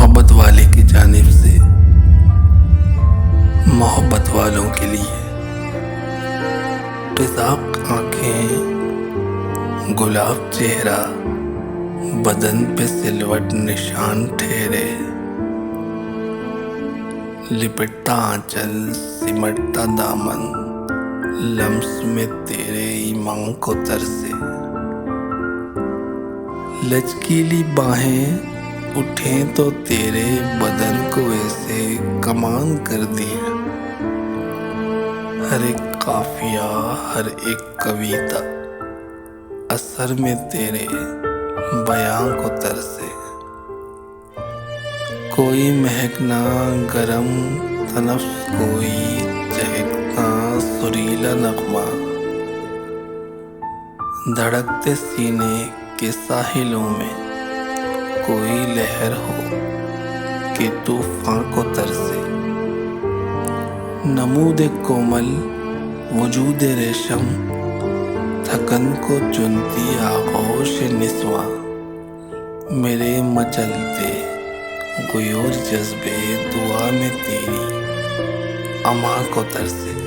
محبت والے کی جانب سے محبت والوں کے لیے قزاق آنکھیں، گلاب چہرہ، بدن پہ سلوٹ نشان ٹھہرے، لپٹتا آنچل سمٹتا دامن، لمس میں تیرے ایمان کو ترسے، لچکیلی باہیں اٹھیں تو تیرے بدن کو ایسے کمان کر دیا، ہر ایک قافیہ ہر ایک کویتا اثر میں تیرے بیاں کو ترسے، کوئی مہکنا گرم تنفس، کوئی چہکتا سریلا نغمہ، دھڑکتے سینے کے ساحلوں میں کوئی لہر ہو کہ طوفان کو ترسے، نمود کومل وجود ریشم، تھکن کو چنتی آغوش نسواں، میرے مچلتے غیور جذبے دعا میں تیری اما کو ترسے،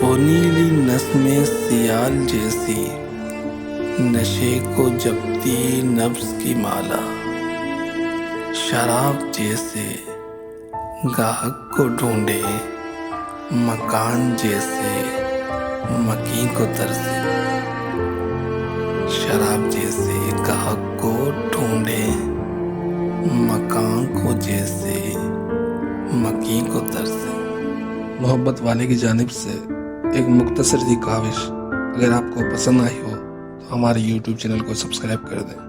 وہ نیلی نسمیں سیال جیسی نشے کو جپتی نبض کی مالا، شراب جیسے گاہک کو ڈھونڈے مکان جیسے مکین کو ترسے، شراب جیسے گاہک کو ڈھونڈے مکان کو جیسے مکین کو ترسے۔ محبت والے کی جانب سے ایک مختصر سی کاوش، اگر آپ کو پسند آئی ہو تو ہمارے YouTube چینل کو سبسکرائب کر دیں۔